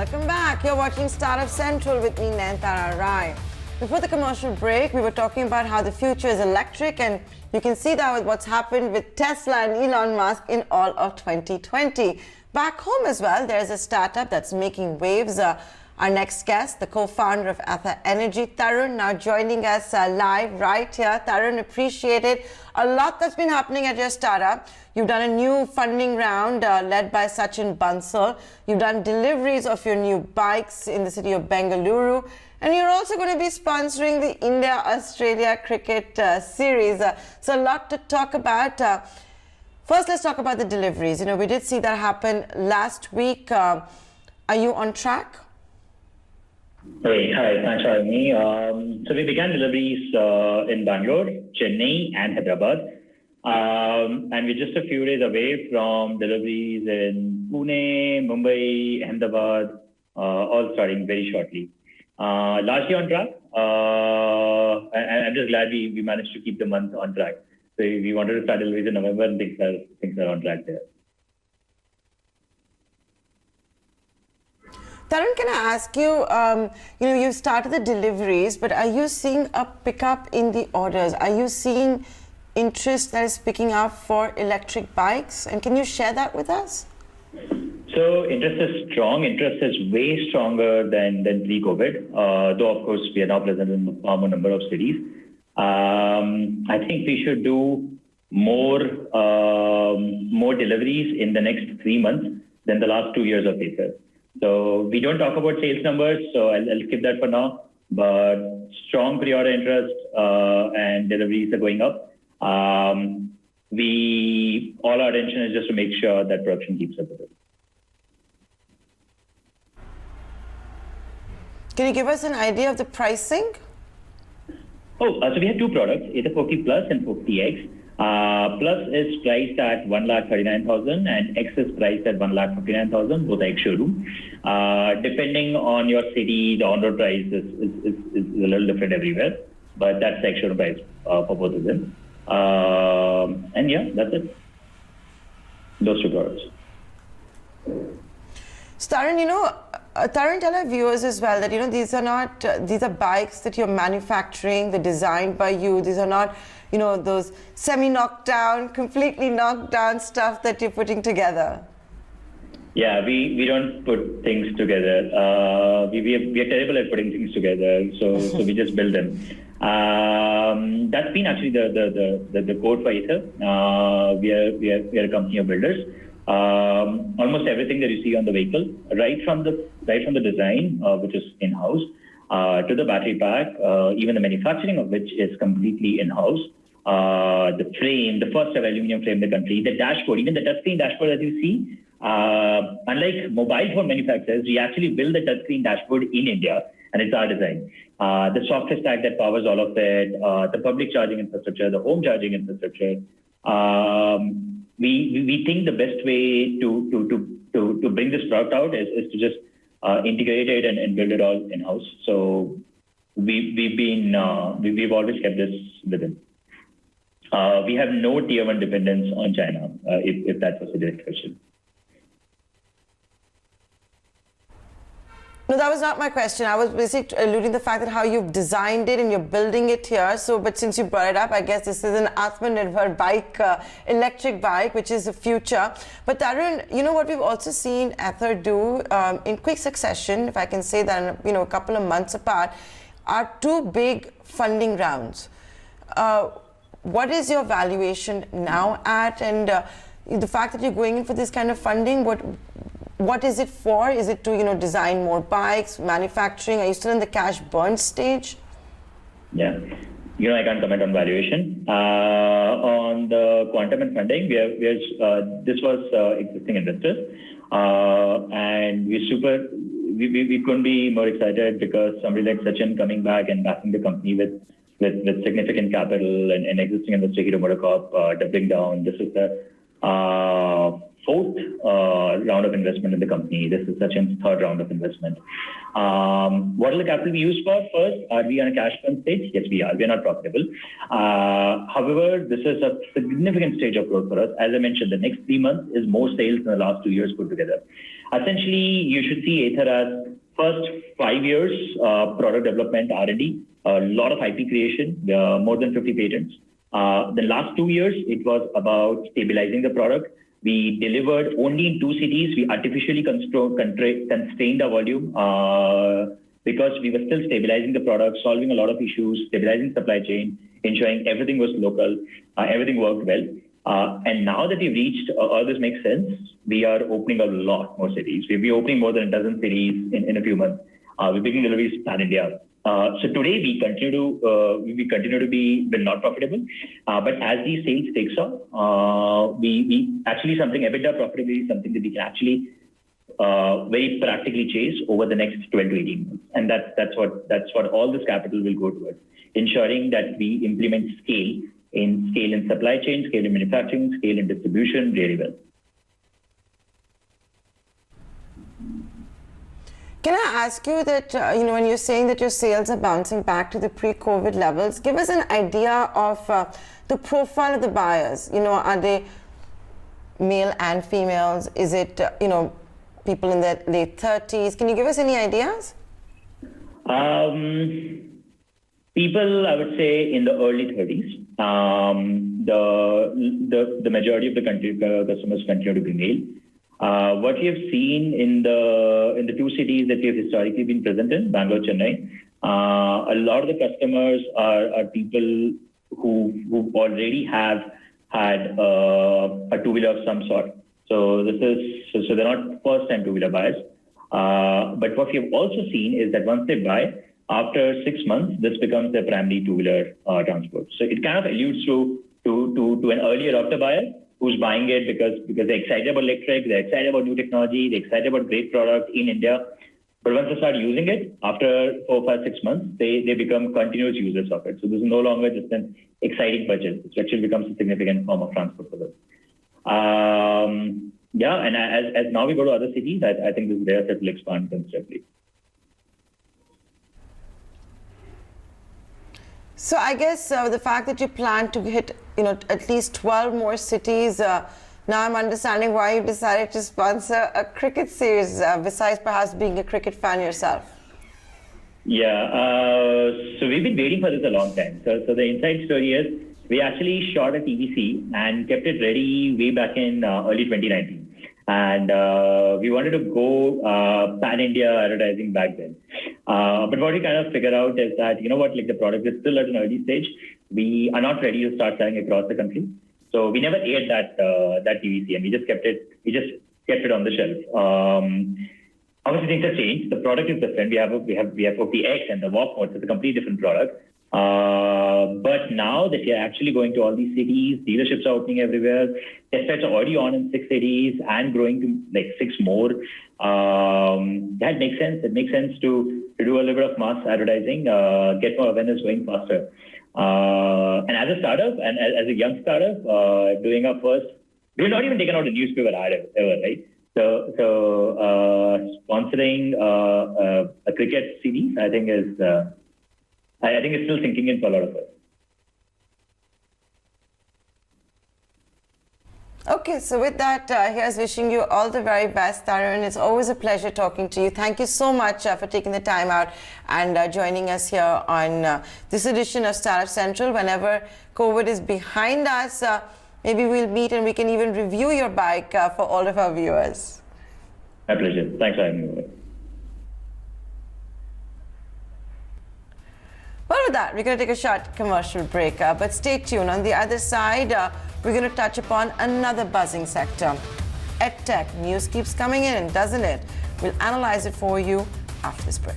Welcome back. You're watching Startup Central with me, Nayantara Rai. Before the commercial break, we were talking about how the future is electric, and you can see that with what's happened with Tesla and Elon Musk in all of 2020. Back home as well, there's a startup that's making waves. Our next guest, the co-founder of Ather Energy, Tarun, now joining us live right here. Tarun, appreciate it. A lot that's been happening at your startup. You've done a new funding round led by Sachin Bansal. You've done deliveries of your new bikes in the city of Bengaluru. And you're also going to be sponsoring the India-Australia cricket series. So a lot to talk about. First, let's talk about the deliveries. You know, we did see that happen last week. Are you on track? Hey, hi, thanks for having me. So we began deliveries in Bangalore, Chennai, and Hyderabad. And we're just a few days away from deliveries in Pune, Mumbai, Ahmedabad, all starting very shortly. Largely on track. And I'm just glad we managed to keep the month on track. So we wanted to start deliveries in November, and things are on track there. Tarun, can I ask you, you started the deliveries, but are you seeing a pickup in the orders? Are you seeing interest that is picking up for electric bikes? And can you share that with us? So interest is strong. Interest is way stronger than pre-COVID, though, of course, we are now present in a far more number of cities. I think we should do more deliveries in the next 3 months than the last 2 years of Ather. So we don't talk about sales numbers, so I'll skip that for now. But strong pre-order interest and deliveries are going up. All our attention is just to make sure that production keeps up with it. Can you give us an idea of the pricing? So we have two products, Ather 450 Plus and 450X. Plus is priced at 1,39,000 and X is priced at 1,59,000, both are ex-showroom. Depending on your city, the on-road price is a little different everywhere, but that's the ex-showroom price for both of them. And yeah, that's it. Those two products. Tarun, tell our viewers as well that, these are bikes that you're manufacturing, they're designed by you. These are not, those semi-knocked down, completely knocked down stuff that you're putting together. Yeah, we don't put things together. We are terrible at putting things together, so we just build them. That's been actually the code for Ather. We are a company of builders. Almost everything that you see on the vehicle, right from the design, which is in-house, to the battery pack, even the manufacturing of which is completely in-house. The frame, the first ever aluminum frame in the country, the dashboard, even the touchscreen dashboard that you see. Unlike mobile phone manufacturers, we actually build the touchscreen dashboard in India, and it's our design. The software stack that powers all of it, the public charging infrastructure, the home charging infrastructure. We think the best way to bring this product out is to just integrate it and build it all in-house. So we've always kept this within. We have no tier 1 dependence on China, if that was a direct question. No, that was not my question. I was basically alluding to the fact that how you've designed it and you're building it here. So, but since you brought it up, I guess this is an Atmanirbhar bike, electric bike, which is the future. But Tarun, what we've also seen Ather do in quick succession, if I can say that, a couple of months apart, are 2 big funding rounds. What is your valuation now at? And the fact that you're going in for this kind of funding, what is it for? Is it to, design more bikes, manufacturing? Are you still in the cash burn stage? Yeah. I can't comment on valuation. On the quantum and funding, this was existing investors. And we couldn't be more excited because somebody like Sachin coming back and backing the company with significant capital and existing investor Hero MotoCorp doubling down. This is the 4th fourth round of investment in the company. This is Sachin's third round of investment. What will the capital be used for? First, are we on a cash burn stage? Yes, we are. We are not profitable. However, this is a significant stage of growth for us. As I mentioned, the next 3 months is more sales than the last 2 years put together. Essentially, you should see Ather as first 5 years product development, R&D, a lot of IP creation, more than 50 patents. The last 2 years, it was about stabilizing the product. We delivered only in 2 cities. We artificially constrained our volume because we were still stabilizing the product, solving a lot of issues, stabilizing supply chain, ensuring everything was local, everything worked well. And now that we've reached, all this makes sense, we are opening a lot more cities. We'll be opening more than a dozen cities in a few months. We're beginning deliveries pan-India. So today we continue to be not profitable, but as these sales takes off, we actually EBITDA profitability is something that we can actually very practically chase over the next 12 to 18 months, and that's what all this capital will go towards, ensuring that we implement scale in supply chain, scale in manufacturing, scale in distribution really well. Can I ask you that, when you're saying that your sales are bouncing back to the pre-COVID levels, give us an idea of the profile of the buyers. Are they male and females? Is it, people in their late 30s? Can you give us any ideas? People, I would say, in the early 30s. The majority of the customers continue to be male. What we have seen in the 2 cities that we have historically been present in, Bangalore, Chennai, a lot of the customers are people who already have had a two-wheeler of some sort. So they're not first-time two-wheeler buyers. But what we have also seen is that once they buy, after 6 months, this becomes their primary two-wheeler transport. So it kind of alludes to an early adopter buyer who's buying it because they're excited about electric, they're excited about new technology, they're excited about great product in India. But once they start using it, after 4, 5, 6 months, they become continuous users of it. So this is no longer just an exciting purchase. It actually becomes a significant form of transport for them. And as now we go to other cities, I think this is where it will expand considerably. So I guess the fact that you plan to hit, at least 12 more cities, now I'm understanding why you decided to sponsor a cricket series, besides perhaps being a cricket fan yourself. Yeah, so we've been waiting for this a long time. So the inside story is we actually shot a TVC and kept it ready way back in early 2019. And we wanted to go pan-India advertising back then. But what we kind of figured out is that, the product is still at an early stage. We are not ready to start selling across the country. So we never aired that TVC, and we just kept it on the shelf. Obviously, things have changed. The product is different. We have OPX and the walk mode, so it's a completely different product. But now that we are actually going to all these cities, dealerships are opening everywhere. Test flights are already on in 6 cities and growing to 6 more. That makes sense. It makes sense to do a little bit of mass advertising, get more awareness going faster. And as a startup and as a young startup, doing our first, we've not even taken out a newspaper ad ever, right? So sponsoring a cricket series, I think it's still sinking in for a lot of us. Okay, so with that, here's wishing you all the very best, Tarun. It's always a pleasure talking to you. Thank you so much for taking the time out and joining us here on this edition of Startup Central. Whenever COVID is behind us, maybe we'll meet and we can even review your bike for all of our viewers. My pleasure. Thanks for having me. Well, with that, we're going to take a short commercial break, but stay tuned. On the other side, we're going to touch upon another buzzing sector. EdTech news keeps coming in, doesn't it? We'll analyze it for you after this break.